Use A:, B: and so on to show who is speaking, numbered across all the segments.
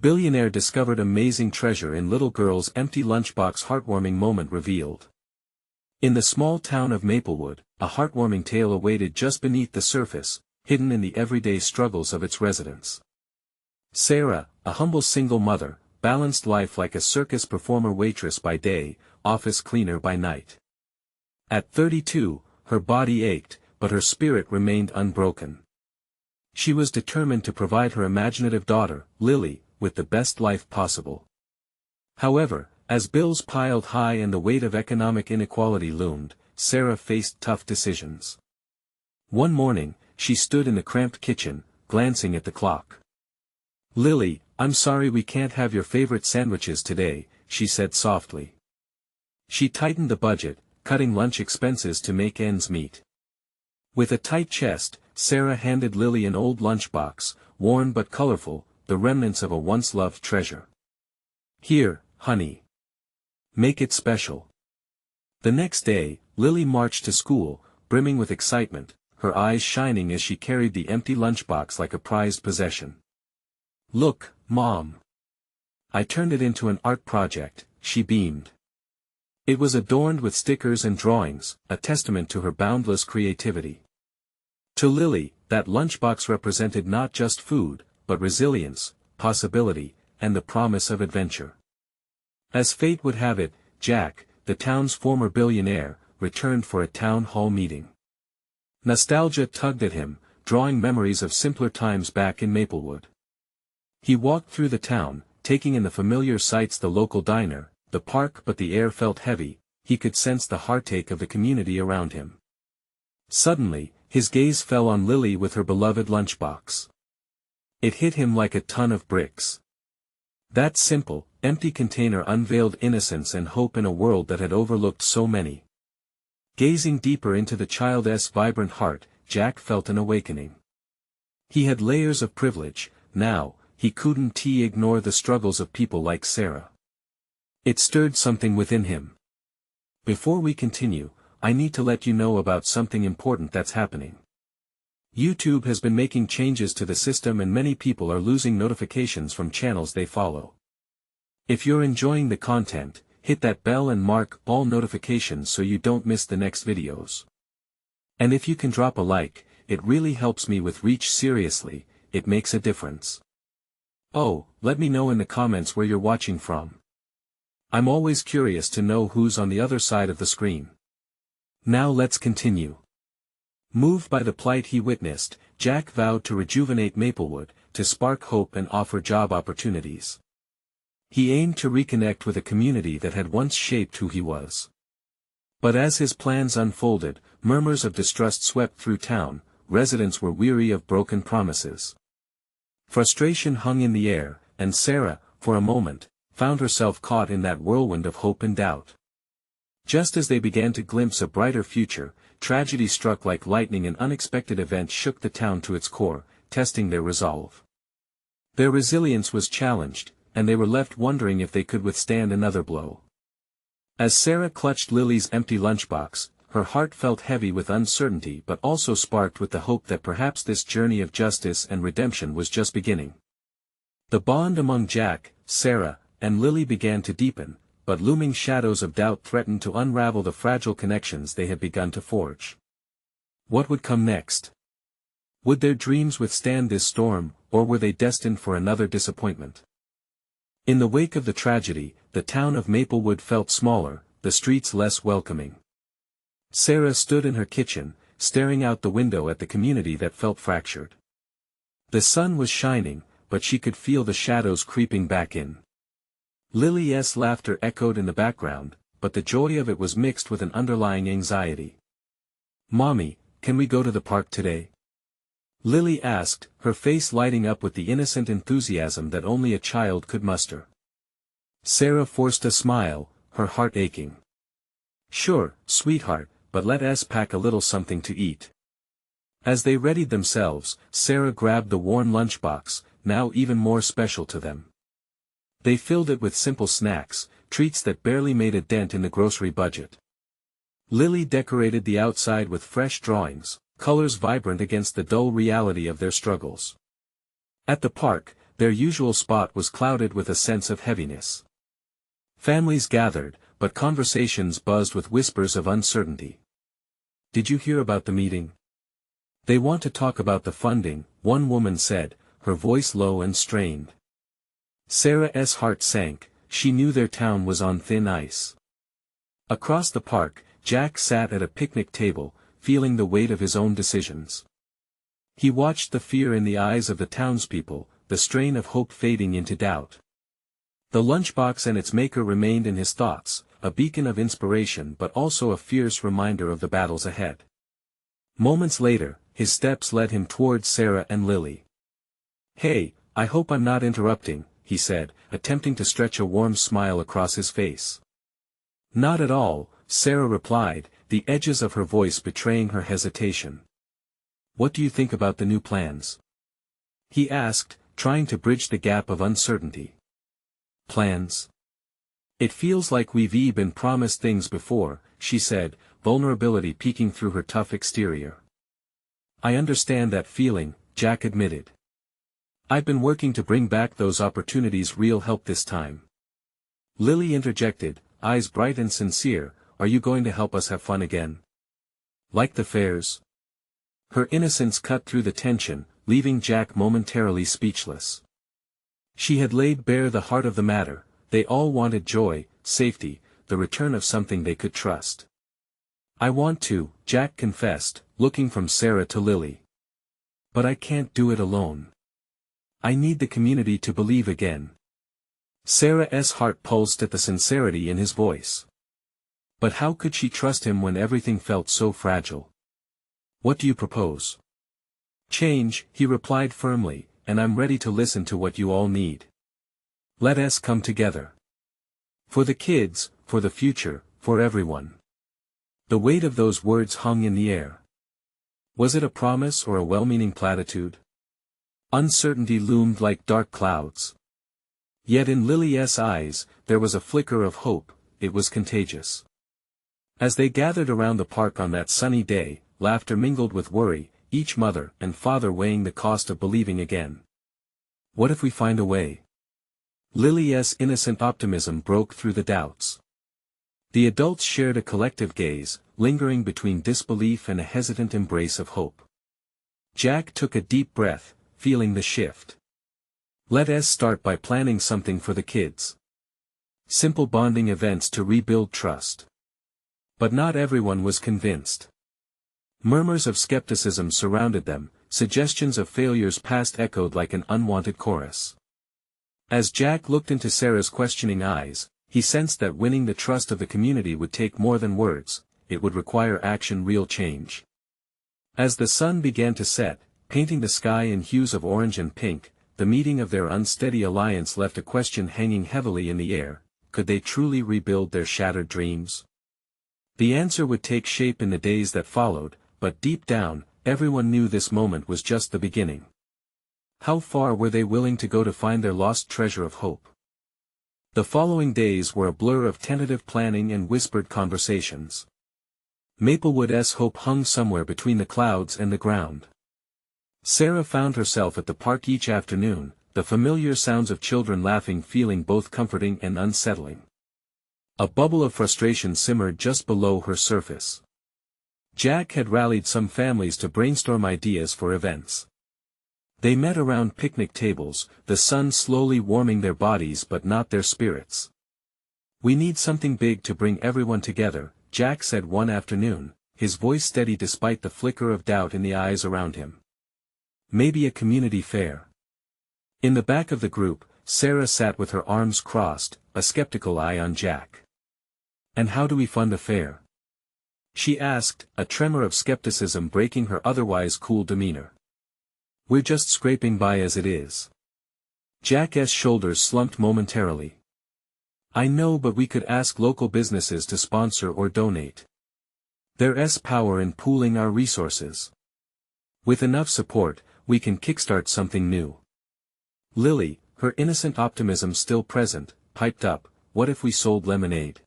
A: Billionaire discovered amazing treasure in little girl's empty lunchbox. Heartwarming moment revealed. In the small town of Maplewood, a heartwarming tale awaited just beneath the surface, hidden in the everyday struggles of its residents. Sarah, a humble single mother, balanced life like a circus performer, waitress by day, office cleaner by night. At 32, her body ached, but her spirit remained unbroken. She was determined to provide her imaginative daughter, Lily, with the best life possible. However, as bills piled high and the weight of economic inequality loomed, Sarah faced tough decisions. One morning, she stood in the cramped kitchen, glancing at the clock. "Lily, I'm sorry we can't have your favorite sandwiches today," she said softly. She tightened the budget, cutting lunch expenses to make ends meet. With a tight chest, Sarah handed Lily an old lunchbox, worn but colorful, the remnants of a once-loved treasure. "Here, honey. Make it special." The next day, Lily marched to school, brimming with excitement, her eyes shining as she carried the empty lunchbox like a prized possession. "Look, Mom. I turned it into an art project," she beamed. It was adorned with stickers and drawings, a testament to her boundless creativity. To Lily, that lunchbox represented not just food, but resilience, possibility, and the promise of adventure. As fate would have it, Jack, the town's former billionaire, returned for a town hall meeting. Nostalgia tugged at him, drawing memories of simpler times back in Maplewood. He walked through the town, taking in the familiar sights: the local diner, the park, but the air felt heavy. He could sense the heartache of the community around him. Suddenly, his gaze fell on Lily with her beloved lunchbox. It hit him like a ton of bricks. That simple, empty container unveiled innocence and hope in a world that had overlooked so many. Gazing deeper into the child's vibrant heart, Jack felt an awakening. He had layers of privilege. Now, he couldn't ignore the struggles of people like Sarah. It stirred something within him. "Before we continue, I need to let you know about something important that's happening. YouTube has been making changes to the system and many people are losing notifications from channels they follow. If you're enjoying the content, hit that bell and mark all notifications so you don't miss the next videos. And if you can drop a like, it really helps me with reach. Seriously, it makes a difference. Oh, let me know in the comments where you're watching from. I'm always curious to know who's on the other side of the screen. Now let's continue. Moved by the plight he witnessed, Jack vowed to rejuvenate Maplewood, to spark hope and offer job opportunities. He aimed to reconnect with a community that had once shaped who he was. But as his plans unfolded, murmurs of distrust swept through town. Residents were weary of broken promises. Frustration hung in the air, and Sarah, for a moment, found herself caught in that whirlwind of hope and doubt. Just as they began to glimpse a brighter future, tragedy struck like lightning. An unexpected event shook the town to its core, testing their resolve. Their resilience was challenged, and they were left wondering if they could withstand another blow. As Sarah clutched Lily's empty lunchbox, her heart felt heavy with uncertainty but also sparked with the hope that perhaps this journey of justice and redemption was just beginning. The bond among Jack, Sarah, and Lily began to deepen, but looming shadows of doubt threatened to unravel the fragile connections they had begun to forge. What would come next? Would their dreams withstand this storm, or were they destined for another disappointment? In the wake of the tragedy, the town of Maplewood felt smaller, the streets less welcoming. Sarah stood in her kitchen, staring out the window at the community that felt fractured. The sun was shining, but she could feel the shadows creeping back in. Lily's laughter echoed in the background, but the joy of it was mixed with an underlying anxiety. "Mommy, can we go to the park today?" Lily asked, her face lighting up with the innocent enthusiasm that only a child could muster. Sarah forced a smile, her heart aching. "Sure, sweetheart, but let us pack a little something to eat." As they readied themselves, Sarah grabbed the worn lunchbox, now even more special to them. They filled it with simple snacks, treats that barely made a dent in the grocery budget. Lily decorated the outside with fresh drawings, colors vibrant against the dull reality of their struggles. At the park, their usual spot was clouded with a sense of heaviness. Families gathered, but conversations buzzed with whispers of uncertainty. "Did you hear about the meeting? They want to talk about the funding," one woman said, her voice low and strained. Sarah's heart sank. She knew their town was on thin ice. Across the park, Jack sat at a picnic table, feeling the weight of his own decisions. He watched the fear in the eyes of the townspeople, the strain of hope fading into doubt. The lunchbox and its maker remained in his thoughts, a beacon of inspiration but also a fierce reminder of the battles ahead. Moments later, his steps led him towards Sarah and Lily. "Hey, I hope I'm not interrupting," he said, attempting to stretch a warm smile across his face. "Not at all," Sarah replied, the edges of her voice betraying her hesitation. "What do you think about the new plans?" he asked, trying to bridge the gap of uncertainty. "Plans? It feels like we've been promised things before," she said, vulnerability peeking through her tough exterior. "I understand that feeling," Jack admitted. "I've been working to bring back those opportunities. Real help this time." Lily interjected, eyes bright and sincere, "Are you going to help us have fun again? Like the fairs?" Her innocence cut through the tension, leaving Jack momentarily speechless. She had laid bare the heart of the matter. They all wanted joy, safety, the return of something they could trust. "I want to," Jack confessed, looking from Sarah to Lily. "But I can't do it alone. I need the community to believe again." Sarah's heart pulsed at the sincerity in his voice. But how could she trust him when everything felt so fragile? "What do you propose?" "Change," he replied firmly, "and I'm ready to listen to what you all need. Let us come together. For the kids, for the future, for everyone." The weight of those words hung in the air. Was it a promise or a well-meaning platitude? Uncertainty loomed like dark clouds. Yet in Lily's eyes, there was a flicker of hope. It was contagious. As they gathered around the park on that sunny day, laughter mingled with worry, each mother and father weighing the cost of believing again. "What if we find a way?" Lily's innocent optimism broke through the doubts. The adults shared a collective gaze, lingering between disbelief and a hesitant embrace of hope. Jack took a deep breath, feeling the shift. "Let us start by planning something for the kids. Simple bonding events to rebuild trust." But not everyone was convinced. Murmurs of skepticism surrounded them, suggestions of failures past echoed like an unwanted chorus. As Jack looked into Sarah's questioning eyes, he sensed that winning the trust of the community would take more than words. It would require action, real change. As the sun began to set, painting the sky in hues of orange and pink, the meeting of their unsteady alliance left a question hanging heavily in the air: could they truly rebuild their shattered dreams? The answer would take shape in the days that followed, but deep down, everyone knew this moment was just the beginning. How far were they willing to go to find their lost treasure of hope? The following days were a blur of tentative planning and whispered conversations. Maplewood's hope hung somewhere between the clouds and the ground. Sarah found herself at the park each afternoon, the familiar sounds of children laughing feeling both comforting and unsettling. A bubble of frustration simmered just below her surface. Jack had rallied some families to brainstorm ideas for events. They met around picnic tables, the sun slowly warming their bodies but not their spirits. "We need something big to bring everyone together," Jack said one afternoon, his voice steady despite the flicker of doubt in the eyes around him. "Maybe a community fair." In the back of the group, Sarah sat with her arms crossed, a skeptical eye on Jack. "And how do we fund a fair?" she asked, a tremor of skepticism breaking her otherwise cool demeanor. "We're just scraping by as it is." Jack's shoulders slumped momentarily. "I know, but we could ask local businesses to sponsor or donate. There's power in pooling our resources. With enough support, we can kickstart something new." Lily, her innocent optimism still present, piped up, "What if we sold lemonade?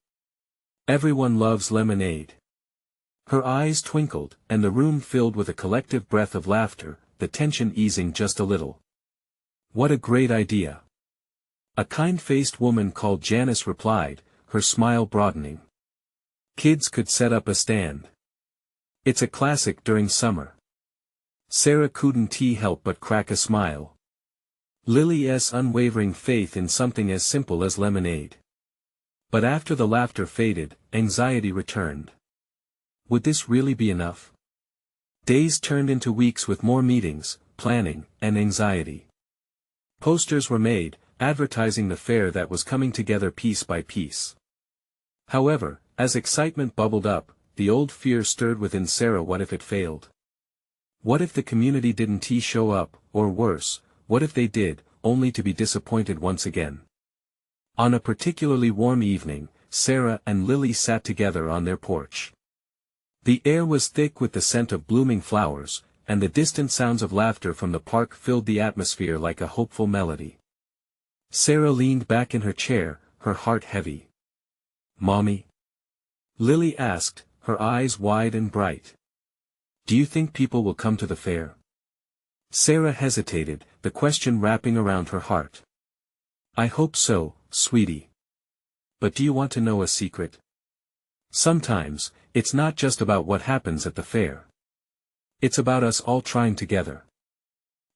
A: Everyone loves lemonade." Her eyes twinkled, and the room filled with a collective breath of laughter, the tension easing just a little. What a great idea. A kind-faced woman called Janice replied, her smile broadening. Kids could set up a stand. It's a classic during summer. Sarah couldn't help but crack a smile. Lily's unwavering faith in something as simple as lemonade. But after the laughter faded, anxiety returned. Would this really be enough? Days turned into weeks with more meetings, planning, and anxiety. Posters were made, advertising the fair that was coming together piece by piece. However, as excitement bubbled up, the old fear stirred within Sarah. What if it failed? What if the community didn't show up, or worse, what if they did, only to be disappointed once again? On a particularly warm evening, Sarah and Lily sat together on their porch. The air was thick with the scent of blooming flowers, and the distant sounds of laughter from the park filled the atmosphere like a hopeful melody. Sarah leaned back in her chair, her heart heavy. "Mommy?" Lily asked, her eyes wide and bright. "Do you think people will come to the fair?" Sarah hesitated, the question wrapping around her heart. "I hope so, sweetie. But do you want to know a secret? Sometimes, it's not just about what happens at the fair. It's about us all trying together.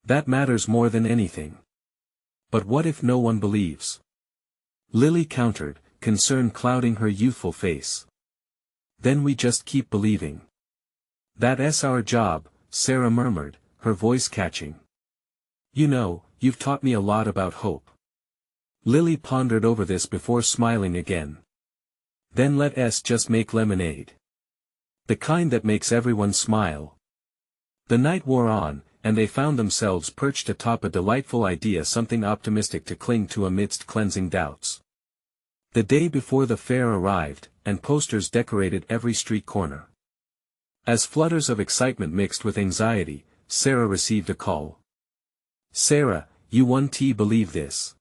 A: That matters more than anything." "But what if no one believes?" Lily countered, concern clouding her youthful face. "Then we just keep believing. That's our job," Sarah murmured, her voice catching. "You know, you've taught me a lot about hope." Lily pondered over this before smiling again. "Then let's just make lemonade. The kind that makes everyone smile." The night wore on, and they found themselves perched atop a delightful idea, something optimistic to cling to amidst cleansing doubts. The day before the fair arrived, and posters decorated every street corner. As flutters of excitement mixed with anxiety, Sarah received a call. "Sarah, you won't believe this."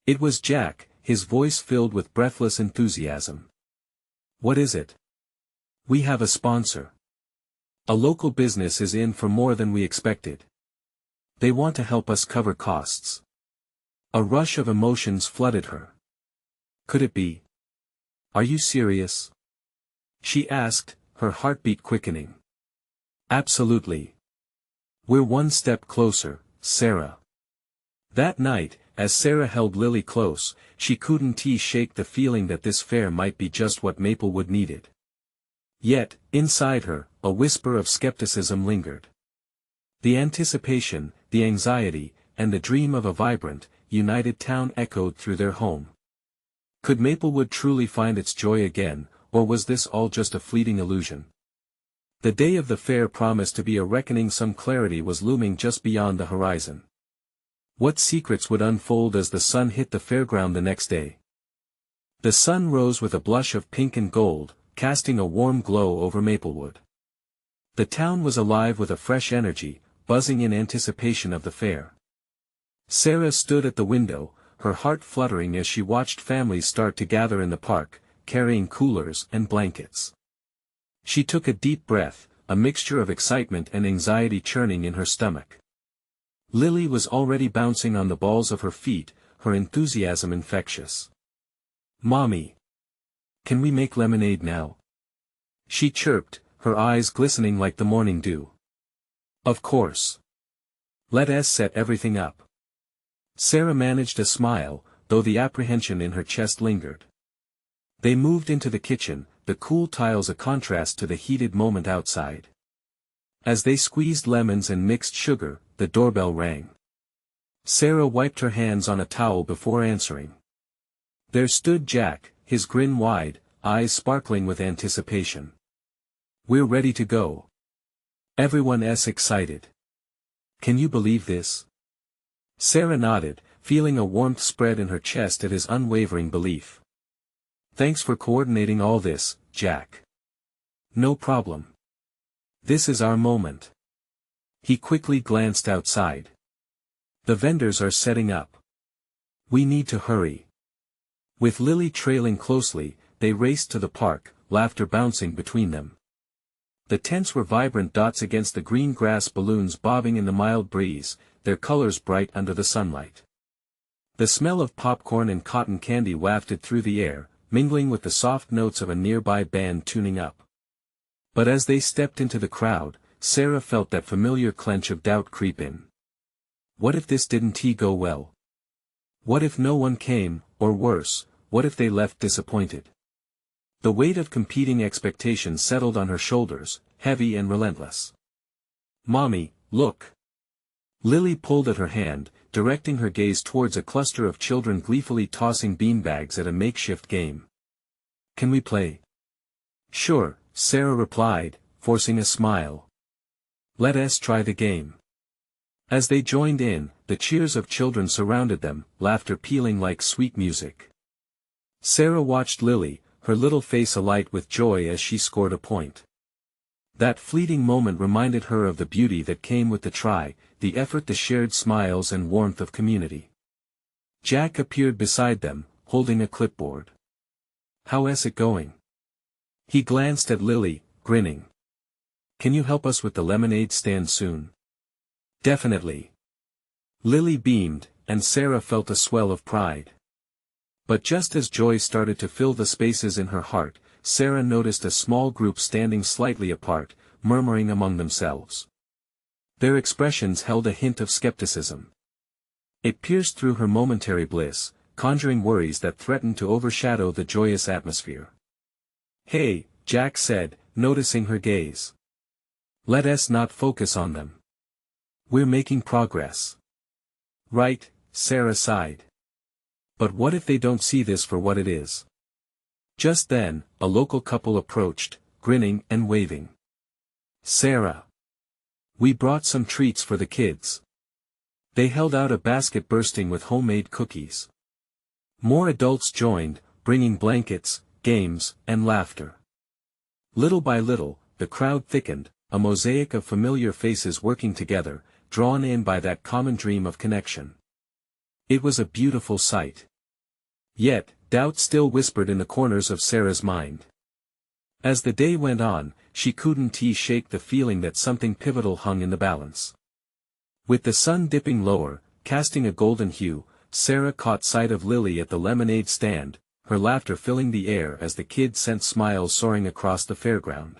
A: It was Jack, his voice filled with breathless enthusiasm. "What is it?" "We have a sponsor. A local business is in for more than we expected. They want to help us cover costs." A rush of emotions flooded her. Could it be? "Are you serious?" she asked, her heartbeat quickening. "Absolutely. We're one step closer, Sarah." That night, as Sarah held Lily close, she couldn't shake the feeling that this fair might be just what Maplewood needed. Yet, inside her, a whisper of skepticism lingered. The anticipation, the anxiety, and the dream of a vibrant, united town echoed through their home. Could Maplewood truly find its joy again, or was this all just a fleeting illusion? The day of the fair promised to be a reckoning. Some clarity was looming just beyond the horizon. What secrets would unfold as the sun hit the fairground the next day? The sun rose with a blush of pink and gold, casting a warm glow over Maplewood. The town was alive with a fresh energy, buzzing in anticipation of the fair. Sarah stood at the window, her heart fluttering as she watched families start to gather in the park, carrying coolers and blankets. She took a deep breath, a mixture of excitement and anxiety churning in her stomach. Lily was already bouncing on the balls of her feet, her enthusiasm infectious. "Mommy! Can we make lemonade now?" she chirped, her eyes glistening like the morning dew. "Of course. Let's set everything up." Sarah managed a smile, though the apprehension in her chest lingered. They moved into the kitchen, the cool tiles a contrast to the heated moment outside. As they squeezed lemons and mixed sugar, the doorbell rang. Sarah wiped her hands on a towel before answering. There stood Jack, his grin wide, eyes sparkling with anticipation. "We're ready to go. Everyone's excited. Can you believe this?" Sarah nodded, feeling a warmth spread in her chest at his unwavering belief. "Thanks for coordinating all this, Jack." "No problem. This is our moment." He quickly glanced outside. "The vendors are setting up. We need to hurry." With Lily trailing closely, they raced to the park, laughter bouncing between them. The tents were vibrant dots against the green grass, balloons bobbing in the mild breeze, their colors bright under the sunlight. The smell of popcorn and cotton candy wafted through the air, mingling with the soft notes of a nearby band tuning up. But as they stepped into the crowd, Sarah felt that familiar clench of doubt creep in. What if this didn't go well? What if no one came, or worse, what if they left disappointed? The weight of competing expectations settled on her shoulders, heavy and relentless. "Mommy, look!" Lily pulled at her hand, directing her gaze towards a cluster of children gleefully tossing beanbags at a makeshift game. "Can we play?" "Sure," Sarah replied, forcing a smile. "Let us try the game." As they joined in, the cheers of children surrounded them, laughter pealing like sweet music. Sarah watched Lily, her little face alight with joy as she scored a point. That fleeting moment reminded her of the beauty that came with the try, the effort, the shared smiles and warmth of community. Jack appeared beside them, holding a clipboard. "How's it going?" He glanced at Lily, grinning. "Can you help us with the lemonade stand soon?" "Definitely." Lily beamed, and Sarah felt a swell of pride. But just as joy started to fill the spaces in her heart, Sarah noticed a small group standing slightly apart, murmuring among themselves. Their expressions held a hint of skepticism. It pierced through her momentary bliss, conjuring worries that threatened to overshadow the joyous atmosphere. "Hey," Jack said, noticing her gaze. "Let us not focus on them. We're making progress." "Right," Sarah sighed. "But what if they don't see this for what it is?" Just then, a local couple approached, grinning and waving. "Sarah, we brought some treats for the kids." They held out a basket bursting with homemade cookies. More adults joined, bringing blankets, games, and laughter. Little by little, the crowd thickened, a mosaic of familiar faces working together, drawn in by that common dream of connection. It was a beautiful sight. Yet, doubt still whispered in the corners of Sarah's mind. As the day went on, she couldn't shake the feeling that something pivotal hung in the balance. With the sun dipping lower, casting a golden hue, Sarah caught sight of Lily at the lemonade stand, her laughter filling the air as the kids sent smiles soaring across the fairground.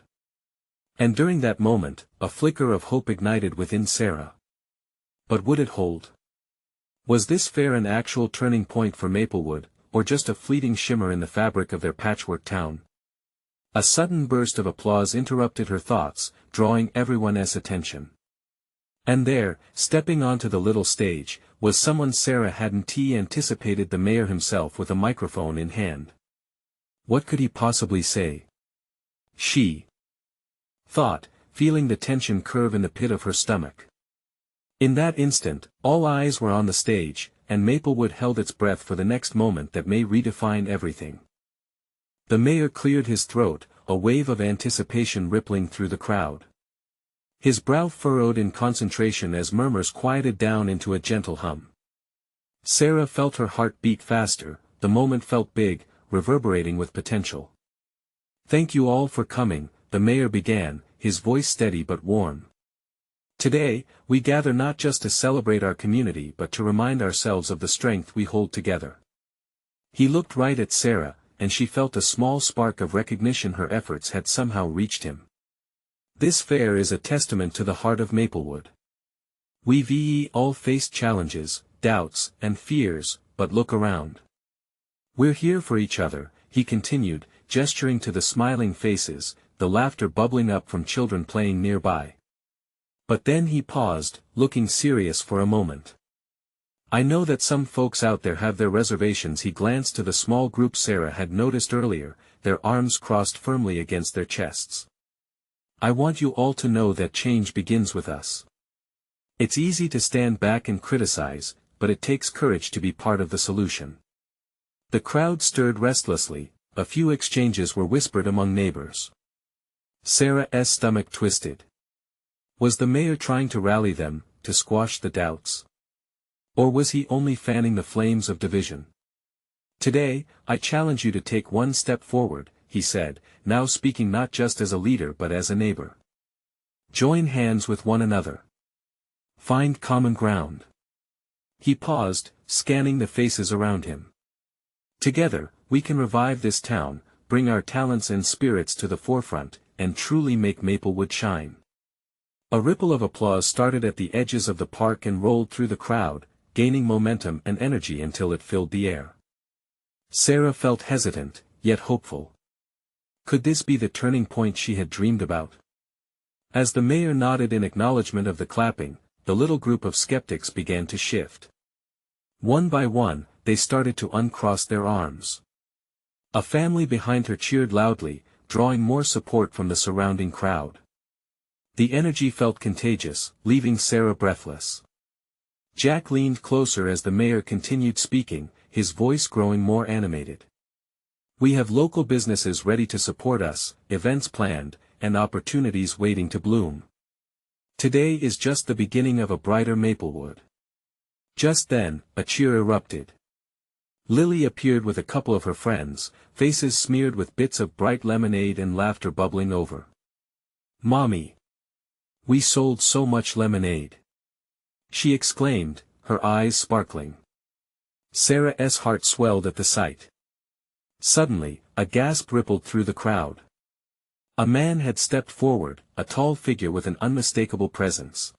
A: And during that moment, a flicker of hope ignited within Sarah. But would it hold? Was this fair an actual turning point for Maplewood, or just a fleeting shimmer in the fabric of their patchwork town? A sudden burst of applause interrupted her thoughts, drawing everyone's attention. And there, stepping onto the little stage, was someone Sarah hadn't anticipated: the mayor himself with a microphone in hand. What could he possibly say? She thought, feeling the tension curve in the pit of her stomach. In that instant, all eyes were on the stage, and Maplewood held its breath for the next moment that may redefine everything. The mayor cleared his throat, a wave of anticipation rippling through the crowd. His brow furrowed in concentration as murmurs quieted down into a gentle hum. Sarah felt her heart beat faster, the moment felt big, reverberating with potential. "Thank you all for coming," the mayor began, his voice steady but warm. "Today, we gather not just to celebrate our community but to remind ourselves of the strength we hold together." He looked right at Sarah, and she felt a small spark of recognition. Her efforts had somehow reached him. "This fair is a testament to the heart of Maplewood. We've all faced challenges, doubts, and fears, but look around. We're here for each other," he continued, gesturing to the smiling faces, the laughter bubbling up from children playing nearby. But then he paused, looking serious for a moment. "I know that some folks out there have their reservations." He glanced to the small group Sarah had noticed earlier, their arms crossed firmly against their chests. "I want you all to know that change begins with us. It's easy to stand back and criticize, but it takes courage to be part of the solution." The crowd stirred restlessly, a few exchanges were whispered among neighbors. Sarah's stomach twisted. Was the mayor trying to rally them, to squash the doubts? Or was he only fanning the flames of division? "Today, I challenge you to take one step forward," he said, now speaking not just as a leader but as a neighbor. "Join hands with one another. Find common ground. He paused, scanning the faces around him. Together, we can revive this town, bring our talents and spirits to the forefront, and truly make Maplewood shine. A ripple of applause started at the edges of the park and rolled through the crowd, gaining momentum and energy until it filled the air. Sarah felt hesitant, yet hopeful. Could this be the turning point she had dreamed about? As the mayor nodded in acknowledgement of the clapping, the little group of skeptics began to shift. One by one, they started to uncross their arms. A family behind her cheered loudly, drawing more support from the surrounding crowd. The energy felt contagious, leaving Sarah breathless. Jack leaned closer as the mayor continued speaking, his voice growing more animated. We have local businesses ready to support us, events planned, and opportunities waiting to bloom. Today is just the beginning of a brighter Maplewood. Just then, a cheer erupted. Lily appeared with a couple of her friends, faces smeared with bits of bright lemonade and laughter bubbling over. "Mommy! We sold so much lemonade!" she exclaimed, her eyes sparkling. Sarah's heart swelled at the sight. Suddenly, a gasp rippled through the crowd. A man had stepped forward, a tall figure with an unmistakable presence.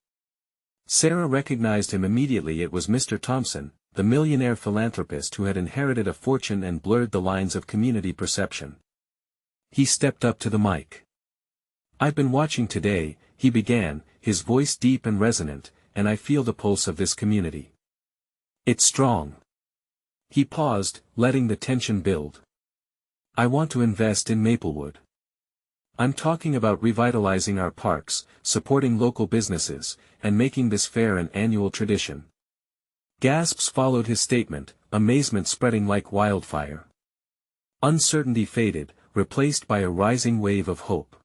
A: Sarah recognized him immediately. It was Mr. Thompson, the millionaire philanthropist who had inherited a fortune and blurred the lines of community perception. He stepped up to the mic. "I've been watching today," he began, his voice deep and resonant, "and I feel the pulse of this community. It's strong." He paused, letting the tension build. "I want to invest in Maplewood. I'm talking about revitalizing our parks, supporting local businesses, and making this fair an annual tradition." Gasps followed his statement, amazement spreading like wildfire. Uncertainty faded, replaced by a rising wave of hope.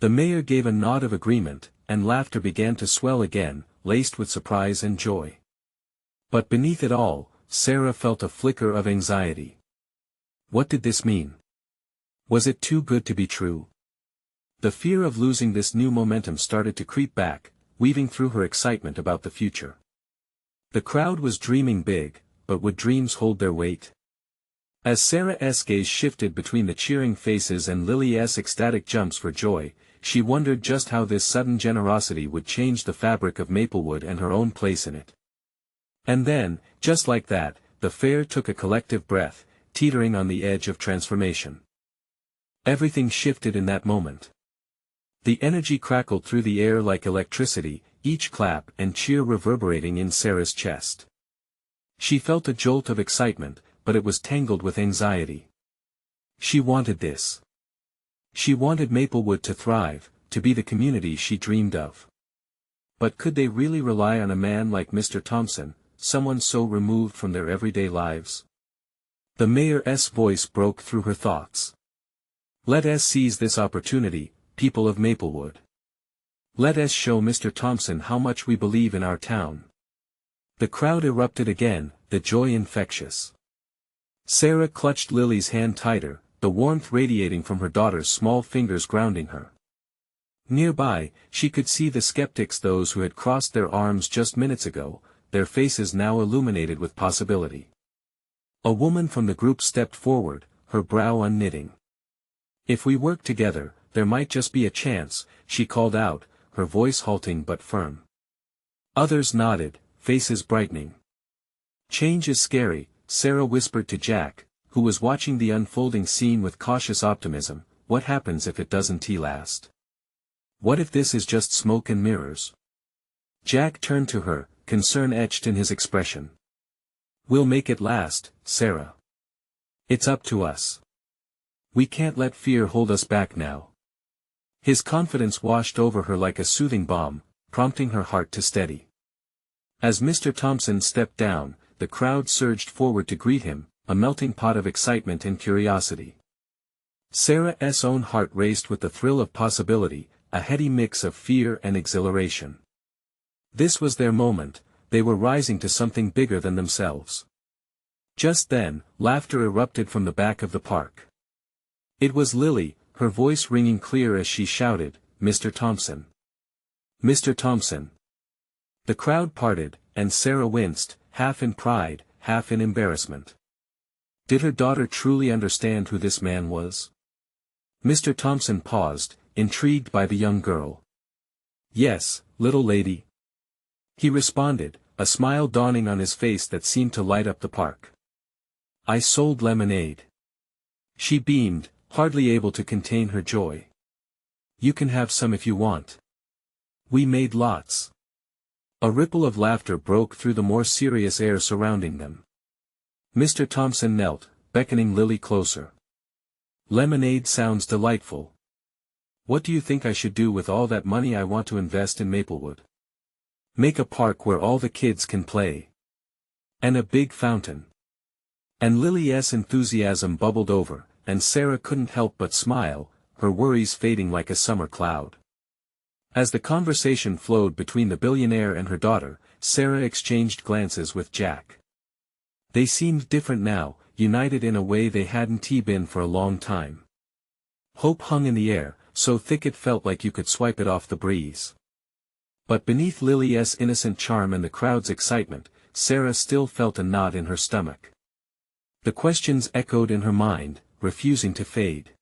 A: The mayor gave a nod of agreement, and laughter began to swell again, laced with surprise and joy. But beneath it all, Sarah felt a flicker of anxiety. What did this mean? Was it too good to be true? The fear of losing this new momentum started to creep back, weaving through her excitement about the future. The crowd was dreaming big, but would dreams hold their weight? As Sarah's gaze shifted between the cheering faces and Lily's ecstatic jumps for joy, she wondered just how this sudden generosity would change the fabric of Maplewood and her own place in it. And then, just like that, the fair took a collective breath, teetering on the edge of transformation. Everything shifted in that moment. The energy crackled through the air like electricity, each clap and cheer reverberating in Sarah's chest. She felt a jolt of excitement, but it was tangled with anxiety. She wanted this. She wanted Maplewood to thrive, to be the community she dreamed of. But could they really rely on a man like Mr. Thompson, someone so removed from their everyday lives? The mayor's voice broke through her thoughts. "Let us seize this opportunity, people of Maplewood. Let us show Mr. Thompson how much we believe in our town." The crowd erupted again, the joy infectious. Sarah clutched Lily's hand tighter, the warmth radiating from her daughter's small fingers grounding her. Nearby, she could see the skeptics, those who had crossed their arms just minutes ago, their faces now illuminated with possibility. A woman from the group stepped forward, her brow unknitting. "If we work together, there might just be a chance," she called out, her voice halting but firm. Others nodded, faces brightening. "Change is scary," Sarah whispered to Jack, who was watching the unfolding scene with cautious optimism. "What happens if it doesn't last? What if this is just smoke and mirrors?" Jack turned to her, concern etched in his expression. "We'll make it last, Sarah. It's up to us. We can't let fear hold us back now." His confidence washed over her like a soothing balm, prompting her heart to steady. As Mr. Thompson stepped down, the crowd surged forward to greet him, a melting pot of excitement and curiosity. Sarah's own heart raced with the thrill of possibility, a heady mix of fear and exhilaration. This was their moment, they were rising to something bigger than themselves. Just then, laughter erupted from the back of the park. It was Lily, her voice ringing clear as she shouted, "Mr. Thompson! Mr. Thompson! The crowd parted, and Sarah winced, half in pride, half in embarrassment. Did her daughter truly understand who this man was? Mr. Thompson paused, intrigued by the young girl. "Yes, little lady," he responded, a smile dawning on his face that seemed to light up the park. "I sold lemonade." She beamed, hardly able to contain her joy. "You can have some if you want. We made lots." A ripple of laughter broke through the more serious air surrounding them. Mr. Thompson knelt, beckoning Lily closer. "Lemonade sounds delightful. What do you think I should do with all that money I want to invest in Maplewood? Make a park where all the kids can play. And a big fountain." And Lily's enthusiasm bubbled over, and Sarah couldn't help but smile, her worries fading like a summer cloud. As the conversation flowed between the billionaire and her daughter, Sarah exchanged glances with Jack. They seemed different now, united in a way they hadn't been for a long time. Hope hung in the air, so thick it felt like you could swipe it off the breeze. But beneath Lily's innocent charm and the crowd's excitement, Sarah still felt a knot in her stomach. The questions echoed in her mind, refusing to fade.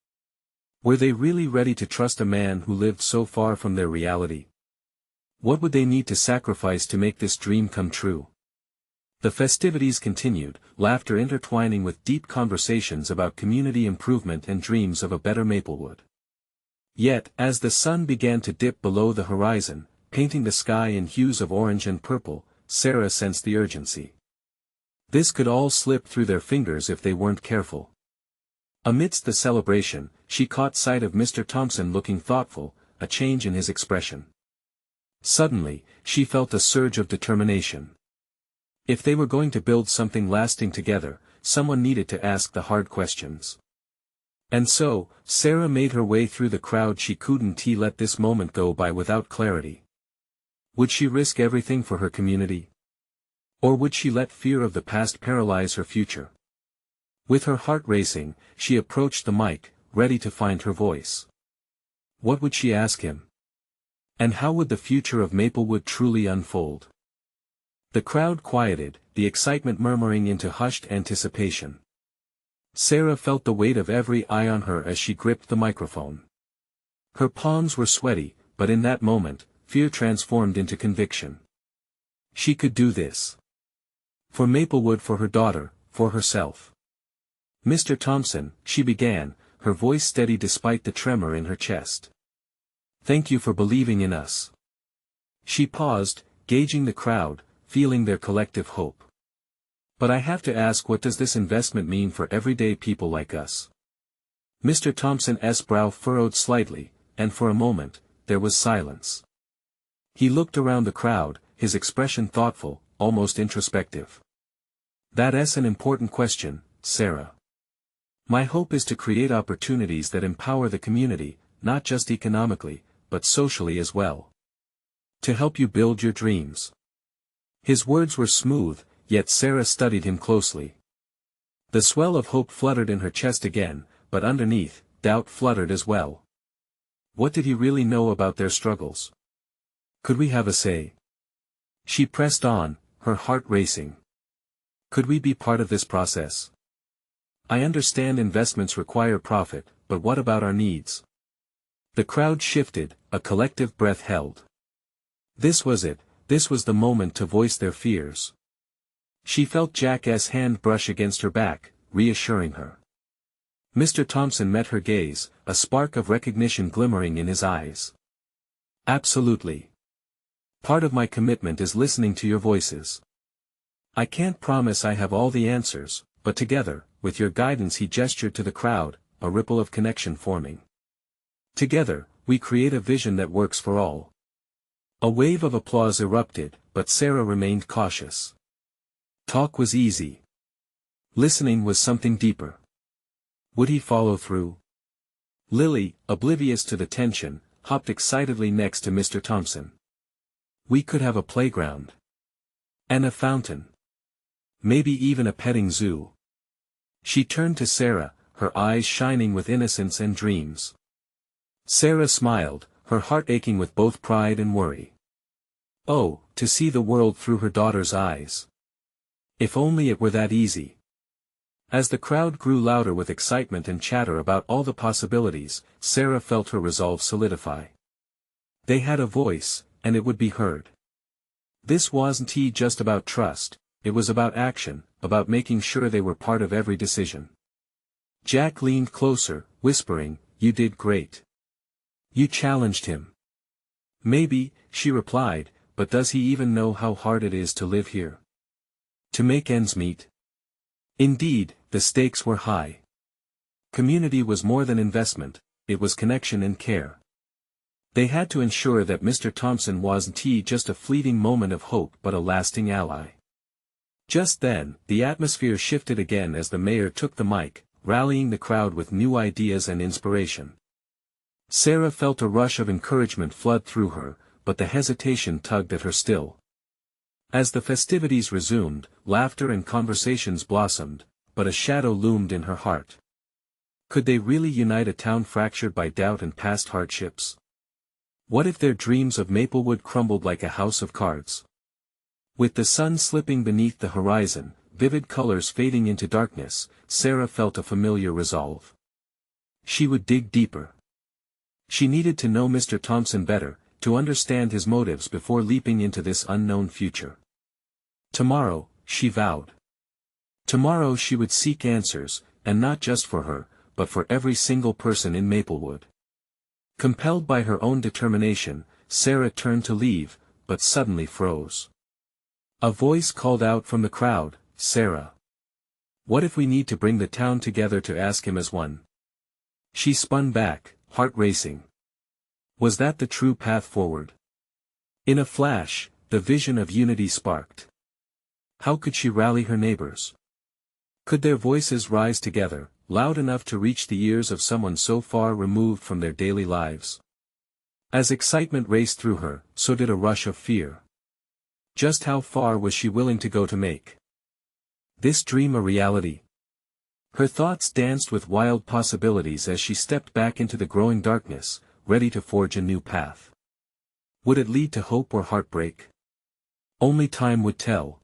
A: Were they really ready to trust a man who lived so far from their reality? What would they need to sacrifice to make this dream come true? The festivities continued, laughter intertwining with deep conversations about community improvement and dreams of a better Maplewood. Yet, as the sun began to dip below the horizon, painting the sky in hues of orange and purple, Sarah sensed the urgency. This could all slip through their fingers if they weren't careful. Amidst the celebration, she caught sight of Mr. Thompson looking thoughtful, a change in his expression. Suddenly, she felt a surge of determination. If they were going to build something lasting together, someone needed to ask the hard questions. And so, Sarah made her way through the crowd. She couldn't let this moment go by without clarity. Would she risk everything for her community? Or would she let fear of the past paralyze her future? With her heart racing, she approached the mic, ready to find her voice. What would she ask him? And how would the future of Maplewood truly unfold? The crowd quieted, the excitement murmuring into hushed anticipation. Sarah felt the weight of every eye on her as she gripped the microphone. Her palms were sweaty, but in that moment, fear transformed into conviction. She could do this. For Maplewood, for her daughter, for herself. "Mr. Thompson," she began, her voice steady despite the tremor in her chest. "Thank you for believing in us." She paused, gauging the crowd, feeling their collective hope. "But I have to ask, what does this investment mean for everyday people like us?" Mr. Thompson's brow furrowed slightly, and for a moment, there was silence. He looked around the crowd, his expression thoughtful, almost introspective. "That's an important question, Sarah. My hope is to create opportunities that empower the community, not just economically, but socially as well. To help you build your dreams." His words were smooth, yet Sarah studied him closely. The swell of hope fluttered in her chest again, but underneath, doubt fluttered as well. What did he really know about their struggles? Could we have a say? She pressed on, her heart racing. Could we be part of this process? I understand investments require profit, but what about our needs? The crowd shifted, a collective breath held. This was it, this was the moment to voice their fears. She felt Jack's hand brush against her back, reassuring her. Mr. Thompson met her gaze, a spark of recognition glimmering in his eyes. "Absolutely. Part of my commitment is listening to your voices. I can't promise I have all the answers, but together, with your guidance," he gestured to the crowd, a ripple of connection forming. "Together, we create a vision that works for all." A wave of applause erupted, but Sarah remained cautious. Talk was easy. Listening was something deeper. Would he follow through? Lily, oblivious to the tension, hopped excitedly next to Mr. Thompson. "We could have a playground. And a fountain. Maybe even a petting zoo." She turned to Sarah, her eyes shining with innocence and dreams. Sarah smiled, her heart aching with both pride and worry. Oh, to see the world through her daughter's eyes. If only it were that easy. As the crowd grew louder with excitement and chatter about all the possibilities, Sarah felt her resolve solidify. They had a voice, and it would be heard. This wasn't just about trust, it was about action, about making sure they were part of every decision. Jack leaned closer, whispering, "You did great. You challenged him." "Maybe," she replied, "but does he even know how hard it is to live here? To make ends meet?" Indeed, the stakes were high. Community was more than investment, it was connection and care. They had to ensure that Mr. Thompson wasn't just a fleeting moment of hope but a lasting ally. Just then, the atmosphere shifted again as the mayor took the mic, rallying the crowd with new ideas and inspiration. Sarah felt a rush of encouragement flood through her, but the hesitation tugged at her still. As the festivities resumed, laughter and conversations blossomed, but a shadow loomed in her heart. Could they really unite a town fractured by doubt and past hardships? What if their dreams of Maplewood crumbled like a house of cards? With the sun slipping beneath the horizon, vivid colors fading into darkness, Sarah felt a familiar resolve. She would dig deeper. She needed to know Mr. Thompson better, to understand his motives before leaping into this unknown future. Tomorrow, she vowed. Tomorrow she would seek answers, and not just for her, but for every single person in Maplewood. Compelled by her own determination, Sarah turned to leave, but suddenly froze. A voice called out from the crowd, "Sarah. What if we need to bring the town together to ask him as one?" She spun back, heart racing. Was that the true path forward? In a flash, the vision of unity sparked. How could she rally her neighbors? Could their voices rise together, loud enough to reach the ears of someone so far removed from their daily lives? As excitement raced through her, so did a rush of fear. Just how far was she willing to go to make this dream a reality? Her thoughts danced with wild possibilities as she stepped back into the growing darkness, ready to forge a new path. Would it lead to hope or heartbreak? Only time would tell.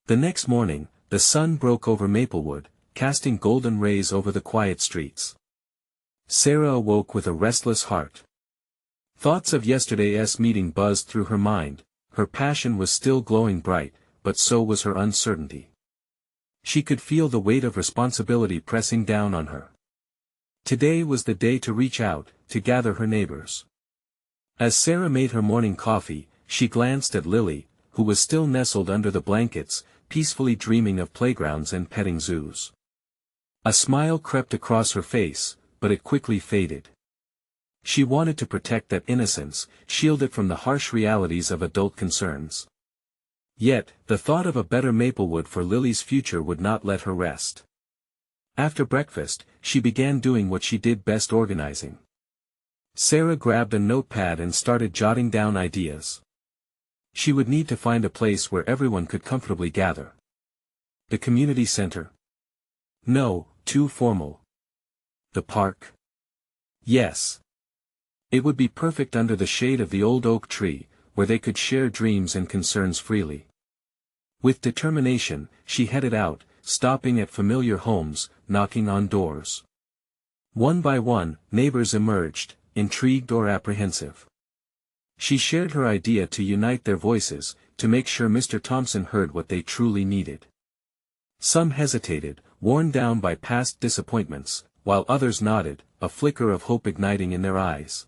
A: The next morning, the sun broke over Maplewood, casting golden rays over the quiet streets. Sarah awoke with a restless heart. Thoughts of yesterday's meeting buzzed through her mind. Her passion was still glowing bright, but so was her uncertainty. She could feel the weight of responsibility pressing down on her. Today was the day to reach out, to gather her neighbors. As Sarah made her morning coffee, she glanced at Lily, who was still nestled under the blankets, peacefully dreaming of playgrounds and petting zoos. A smile crept across her face, but it quickly faded. She wanted to protect that innocence, shield it from the harsh realities of adult concerns. Yet, the thought of a better Maplewood for Lily's future would not let her rest. After breakfast, she began doing what she did best: organizing. Sarah grabbed a notepad and started jotting down ideas. She would need to find a place where everyone could comfortably gather. The community center? No, too formal. The park? Yes. It would be perfect under the shade of the old oak tree, where they could share dreams and concerns freely. With determination, she headed out, stopping at familiar homes, knocking on doors. One by one, neighbors emerged, intrigued or apprehensive. She shared her idea to unite their voices, to make sure Mr. Thompson heard what they truly needed. Some hesitated, worn down by past disappointments, while others nodded, a flicker of hope igniting in their eyes.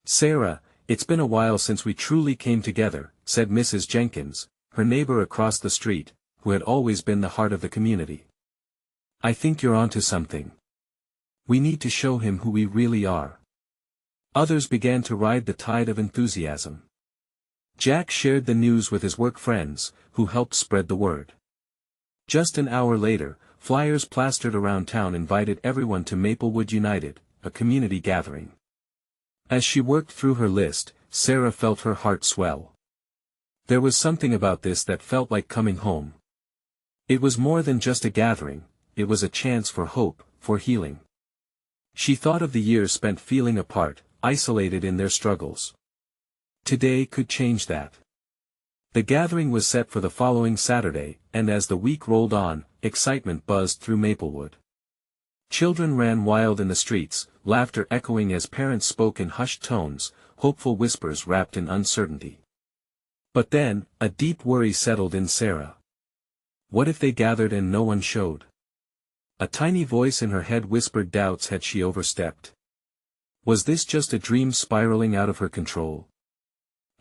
A: "Sarah, it's been a while since we truly came together," said Mrs. Jenkins, her neighbor across the street, who had always been the heart of the community. "I think you're onto something. We need to show him who we really are." Others began to ride the tide of enthusiasm. Jack shared the news with his work friends, who helped spread the word. Just an hour later, flyers plastered around town invited everyone to Maplewood United, a community gathering. As she worked through her list, Sarah felt her heart swell. There was something about this that felt like coming home. It was more than just a gathering, it was a chance for hope, for healing. She thought of the years spent feeling apart, isolated in their struggles. Today could change that. The gathering was set for the following Saturday, and as the week rolled on, excitement buzzed through Maplewood. Children ran wild in the streets, laughter echoing as parents spoke in hushed tones, hopeful whispers wrapped in uncertainty. But then, a deep worry settled in Sarah. What if they gathered and no one showed? A tiny voice in her head whispered doubts. Had she overstepped? Was this just a dream spiraling out of her control?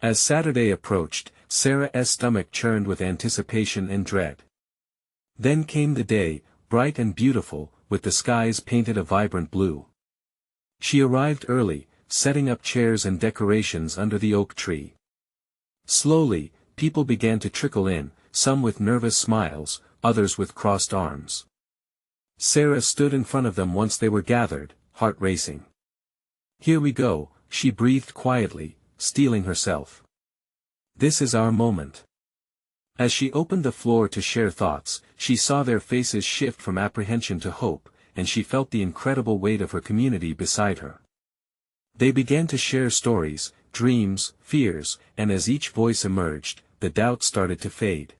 A: As Saturday approached, Sarah's stomach churned with anticipation and dread. Then came the day, bright and beautiful, with the skies painted a vibrant blue. She arrived early, setting up chairs and decorations under the oak tree. Slowly, people began to trickle in, some with nervous smiles, others with crossed arms. Sarah stood in front of them once they were gathered, heart racing. "Here we go," she breathed quietly, steeling herself. "This is our moment." As she opened the floor to share thoughts, she saw their faces shift from apprehension to hope, and she felt the incredible weight of her community beside her. They began to share stories, dreams, fears, and as each voice emerged, the doubt started to fade.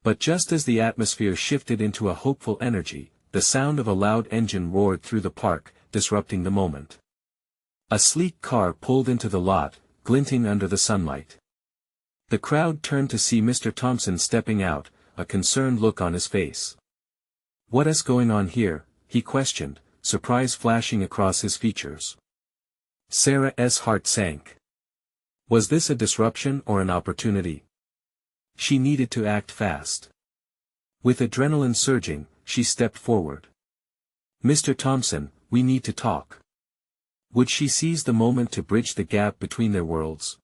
A: But just as the atmosphere shifted into a hopeful energy, the sound of a loud engine roared through the park, disrupting the moment. A sleek car pulled into the lot, glinting under the sunlight. The crowd turned to see Mr. Thompson stepping out, a concerned look on his face. "What is going on here?" he questioned, surprise flashing across his features. Sarah's heart sank. Was this a disruption or an opportunity? She needed to act fast. With adrenaline surging, she stepped forward. "Mr. Thompson, we need to talk." Would she seize the moment to bridge the gap between their worlds?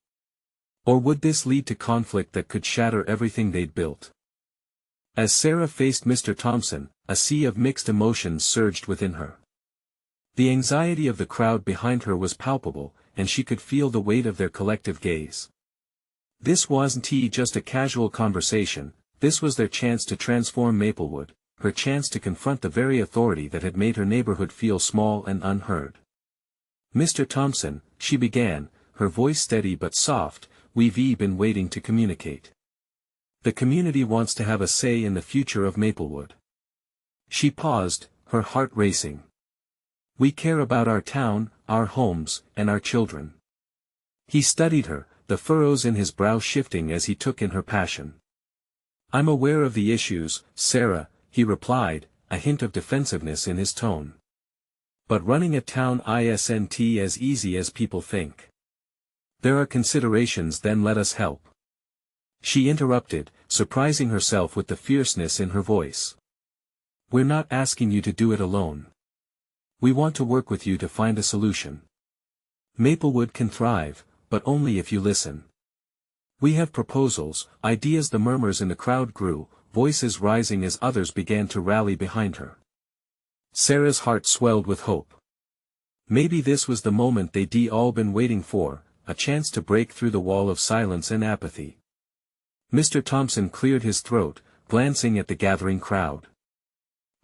A: Or would this lead to conflict that could shatter everything they'd built? As Sarah faced Mr. Thompson, a sea of mixed emotions surged within her. The anxiety of the crowd behind her was palpable, and she could feel the weight of their collective gaze. This wasn't just a casual conversation, this was their chance to transform Maplewood, her chance to confront the very authority that had made her neighborhood feel small and unheard. "Mr. Thompson," she began, her voice steady but soft, "we've been waiting to communicate. The community wants to have a say in the future of Maplewood." She paused, her heart racing. "We care about our town, our homes, and our children." He studied her, the furrows in his brow shifting as he took in her passion. "I'm aware of the issues, Sarah," he replied, a hint of defensiveness in his tone. "But running a town isn't as easy as people think. There are considerations. Then let us help." She interrupted, surprising herself with the fierceness in her voice. "We're not asking you to do it alone. We want to work with you to find a solution. Maplewood can thrive, but only if you listen. We have proposals, ideas." The murmurs in the crowd grew, voices rising as others began to rally behind her. Sarah's heart swelled with hope. Maybe this was the moment they'd all been waiting for, a chance to break through the wall of silence and apathy. Mr. Thompson cleared his throat, glancing at the gathering crowd.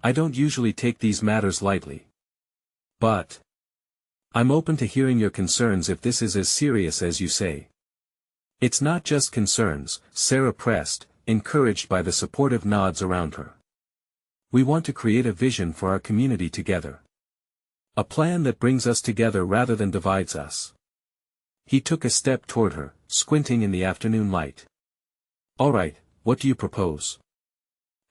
A: "I don't usually take these matters lightly. But I'm open to hearing your concerns if this is as serious as you say." "It's not just concerns," Sarah pressed, encouraged by the supportive nods around her. "We want to create a vision for our community together. A plan that brings us together rather than divides us." He took a step toward her, squinting in the afternoon light. "All right, what do you propose?"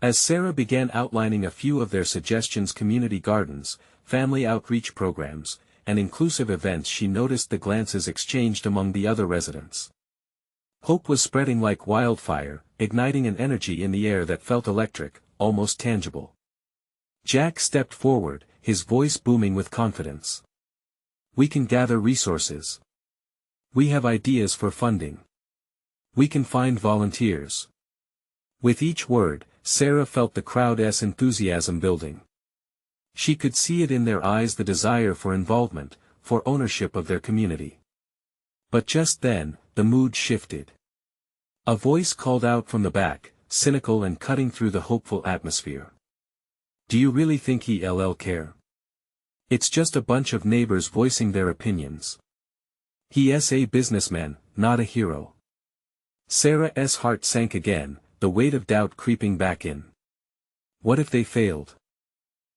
A: As Sarah began outlining a few of their suggestions: community gardens, family outreach programs, and inclusive events, she noticed the glances exchanged among the other residents. Hope was spreading like wildfire, igniting an energy in the air that felt electric, almost tangible. Jack stepped forward, his voice booming with confidence. "We can gather resources. We have ideas for funding. We can find volunteers." With each word, Sarah felt the crowd's enthusiasm building. She could see it in their eyes, the desire for involvement, for ownership of their community. But just then, the mood shifted. A voice called out from the back, cynical and cutting through the hopeful atmosphere. "Do you really think he'll care? It's just a bunch of neighbors voicing their opinions. He's a businessman, not a hero. Sarah's heart sank again, the weight of doubt creeping back in. What if they failed?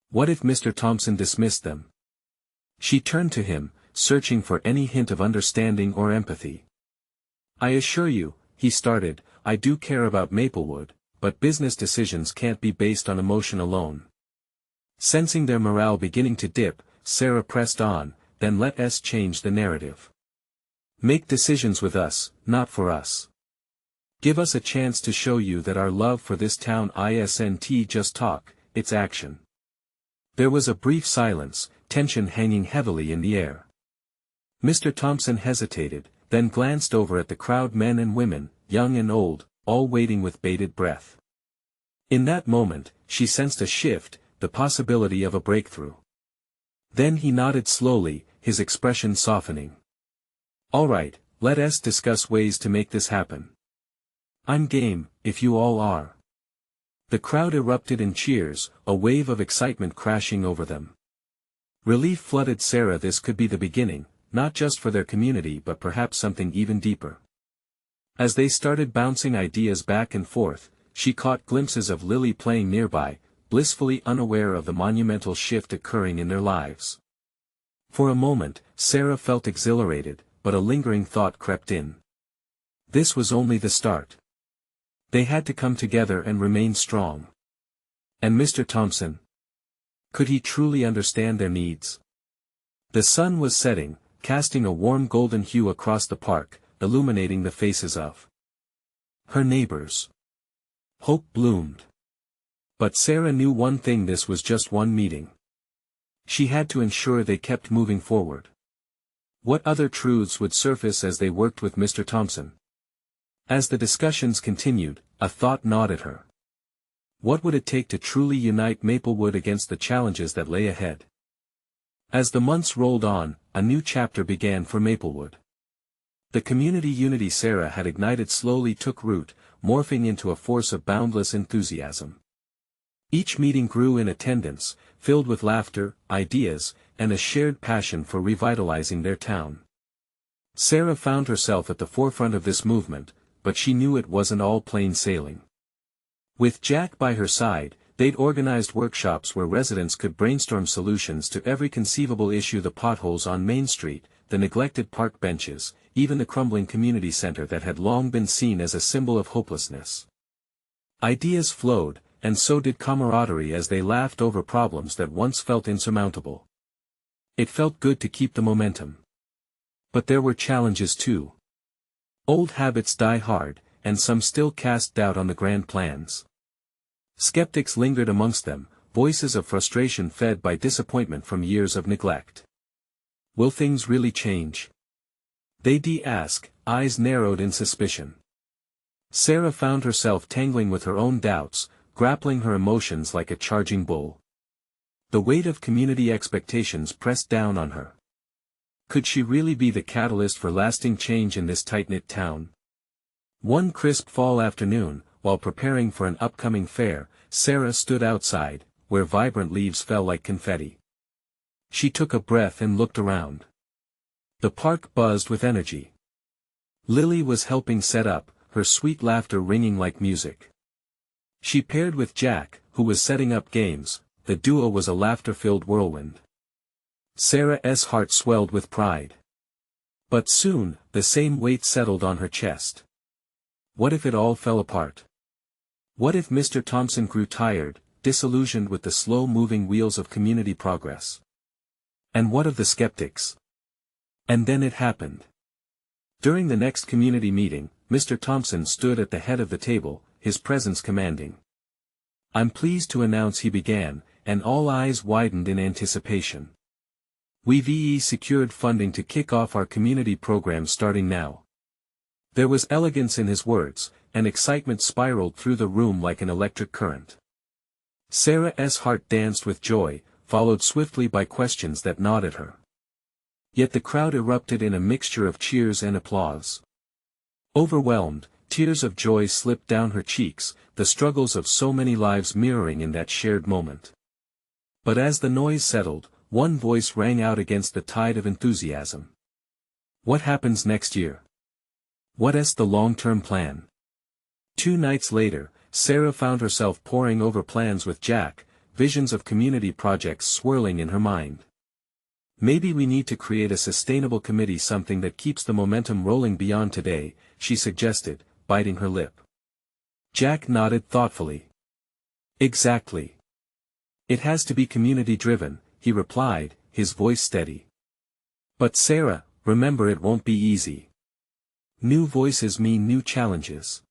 A: What if Mr. Thompson dismissed them? She turned to him, searching for any hint of understanding or empathy. "I assure you," he started, "I do care about Maplewood, but business decisions can't be based on emotion alone." Sensing their morale beginning to dip, Sarah pressed on, "Then let us change the narrative. Make decisions with us, not for us. Give us a chance to show you that our love for this town isn't just talk, it's action." There was a brief silence, tension hanging heavily in the air. Mr. Thompson hesitated, then glanced over at the crowd, men and women, young and old, all waiting with bated breath. In that moment, she sensed a shift, the possibility of a breakthrough. Then he nodded slowly, his expression softening. "All right, let us discuss ways to make this happen. I'm game, if you all are." The crowd erupted in cheers, a wave of excitement crashing over them. Relief flooded Sarah. This could be the beginning, not just for their community but perhaps something even deeper. As they started bouncing ideas back and forth, she caught glimpses of Lily playing nearby, blissfully unaware of the monumental shift occurring in their lives. For a moment, Sarah felt exhilarated, but a lingering thought crept in. This was only the start. They had to come together and remain strong. And Mr. Thompson? Could he truly understand their needs? The sun was setting, casting a warm golden hue across the park, illuminating the faces of her neighbors. Hope bloomed. But Sarah knew one thing: this was just one meeting. She had to ensure they kept moving forward. What other truths would surface as they worked with Mr. Thompson? As the discussions continued, a thought gnawed at her. What would it take to truly unite Maplewood against the challenges that lay ahead? As the months rolled on, a new chapter began for Maplewood. The community unity Sarah had ignited slowly took root, morphing into a force of boundless enthusiasm. Each meeting grew in attendance, filled with laughter, ideas, and a shared passion for revitalizing their town. Sarah found herself at the forefront of this movement, but she knew it wasn't all plain sailing. With Jack by her side, they'd organized workshops where residents could brainstorm solutions to every conceivable issue: the potholes on Main Street, the neglected park benches, even the crumbling community center that had long been seen as a symbol of hopelessness. Ideas flowed, and so did camaraderie as they laughed over problems that once felt insurmountable. It felt good to keep the momentum. But there were challenges too. Old habits die hard, and some still cast doubt on the grand plans. Skeptics lingered amongst them, voices of frustration fed by disappointment from years of neglect. Will things really change? They'd ask, eyes narrowed in suspicion. Sarah found herself tangling with her own doubts, grappling her emotions like a charging bull. The weight of community expectations pressed down on her. Could she really be the catalyst for lasting change in this tight-knit town? One crisp fall afternoon, while preparing for an upcoming fair, Sarah stood outside, where vibrant leaves fell like confetti. She took a breath and looked around. The park buzzed with energy. Lily was helping set up, her sweet laughter ringing like music. She paired with Jack, who was setting up games. The duo was a laughter-filled whirlwind. Sarah's heart swelled with pride. But soon, the same weight settled on her chest. What if it all fell apart? What if Mr. Thompson grew tired, disillusioned with the slow-moving wheels of community progress? And what of the skeptics? And then it happened. During the next community meeting, Mr. Thompson stood at the head of the table, his presence commanding. "I'm pleased to announce," he began, and all eyes widened in anticipation. "We've secured funding to kick off our community program starting now." There was elegance in his words, and excitement spiraled through the room like an electric current. Sarah's heart danced with joy, followed swiftly by questions that gnawed at her. Yet the crowd erupted in a mixture of cheers and applause. Overwhelmed, tears of joy slipped down her cheeks, the struggles of so many lives mirroring in that shared moment. But as the noise settled, one voice rang out against the tide of enthusiasm. "What happens next year? What's the long-term plan? 2 nights later, Sarah found herself poring over plans with Jack, visions of community projects swirling in her mind. Maybe we need to create a sustainable committee, something that keeps the momentum rolling beyond today, she suggested, biting her lip. Jack nodded thoughtfully. Exactly. It has to be community-driven, he replied, his voice steady. But Sarah, remember, it won't be easy. New voices mean new challenges.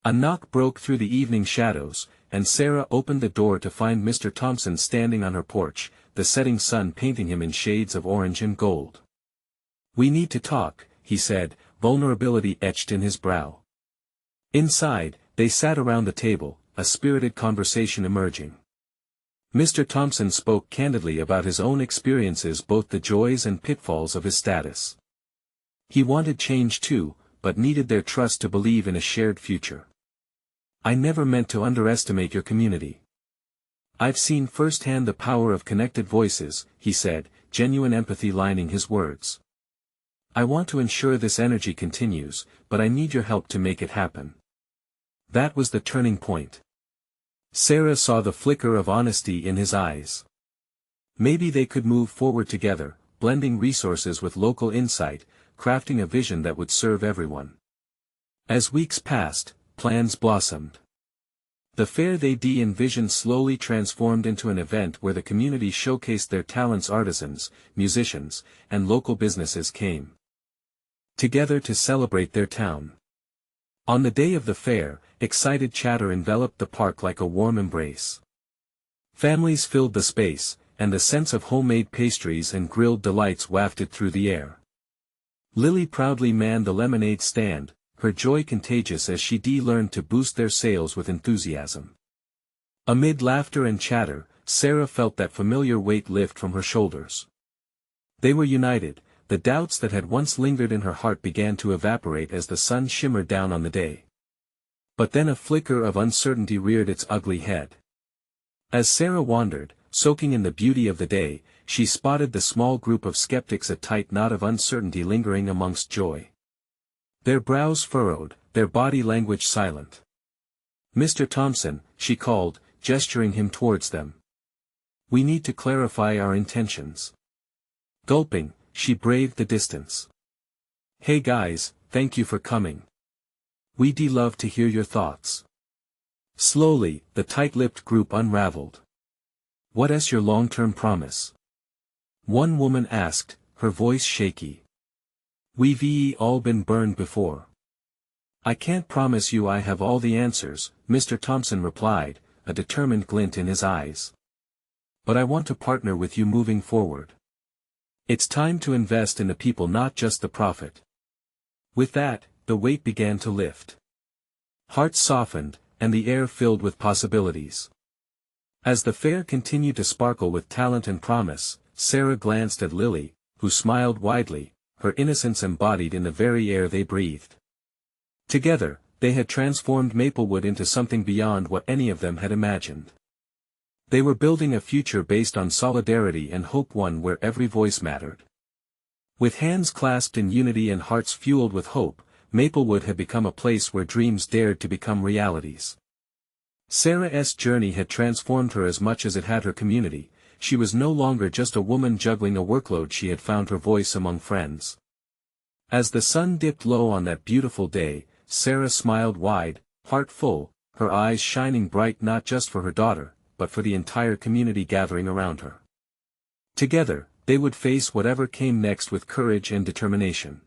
A: A knock broke through the evening shadows, and Sarah opened the door to find Mr. Thompson standing on her porch, the setting sun painting him in shades of orange and gold. We need to talk, he said, vulnerability etched in his brow. Inside, they sat around the table, a spirited conversation emerging. Mr. Thompson spoke candidly about his own experiences, both the joys and pitfalls of his status. He wanted change too, but needed their trust to believe in a shared future. I never meant to underestimate your community. I've seen firsthand the power of connected voices, he said, genuine empathy lining his words. I want to ensure this energy continues, but I need your help to make it happen. That was the turning point. Sarah saw the flicker of honesty in his eyes. Maybe they could move forward together, blending resources with local insight, crafting a vision that would serve everyone. As weeks passed, plans blossomed. The fair they'd envisioned slowly transformed into an event where the community showcased their talents. Artisans, musicians, and local businesses came together to celebrate their town. On the day of the fair, excited chatter enveloped the park like a warm embrace. Families filled the space, and the sense of homemade pastries and grilled delights wafted through the air. Lily proudly manned the lemonade stand, her joy contagious as she learned to boost their sales with enthusiasm. Amid laughter and chatter, Sarah felt that familiar weight lift from her shoulders. They were united. The doubts that had once lingered in her heart began to evaporate as the sun shimmered down on the day. But then a flicker of uncertainty reared its ugly head. As Sarah wandered, soaking in the beauty of the day, she spotted the small group of skeptics, a tight knot of uncertainty lingering amongst joy. Their brows furrowed, their body language silent. Mr. Thompson, she called, gesturing him towards them. We need to clarify our intentions. Gulping, she braved the distance. Hey guys, thank you for coming. We'd love to hear your thoughts. Slowly, the tight-lipped group unraveled. What's your long-term promise? One woman asked, her voice shaky. We've all been burned before. I can't promise you I have all the answers, Mr. Thompson replied, a determined glint in his eyes. But I want to partner with you moving forward. It's time to invest in the people, not just the profit. With that, the weight began to lift. Hearts softened, and the air filled with possibilities. As the fair continued to sparkle with talent and promise, Sarah glanced at Lily, who smiled widely, her innocence embodied in the very air they breathed. Together, they had transformed Maplewood into something beyond what any of them had imagined. They were building a future based on solidarity and hope, one where every voice mattered. With hands clasped in unity and hearts fueled with hope, Maplewood had become a place where dreams dared to become realities. Sarah's journey had transformed her as much as it had her community. She was no longer just a woman juggling a workload, she had found her voice among friends. As the sun dipped low on that beautiful day, Sarah smiled wide, heart full, her eyes shining bright not just for her daughter, but for the entire community gathering around her. Together, they would face whatever came next with courage and determination.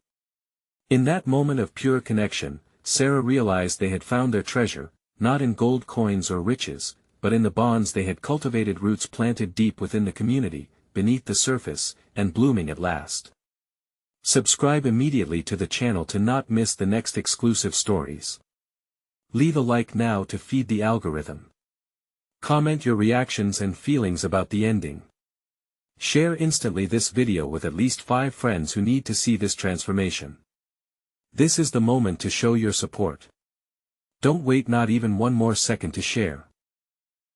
A: In that moment of pure connection, Sarah realized they had found their treasure, not in gold coins or riches, but in the bonds they had cultivated, roots planted deep within the community, beneath the surface, and blooming at last. Subscribe immediately to the channel to not miss the next exclusive stories. Leave a like now to feed the algorithm. Comment your reactions and feelings about the ending. Share instantly this video with at least 5 friends who need to see this transformation. This is the moment to show your support. Don't wait not even one more second to share.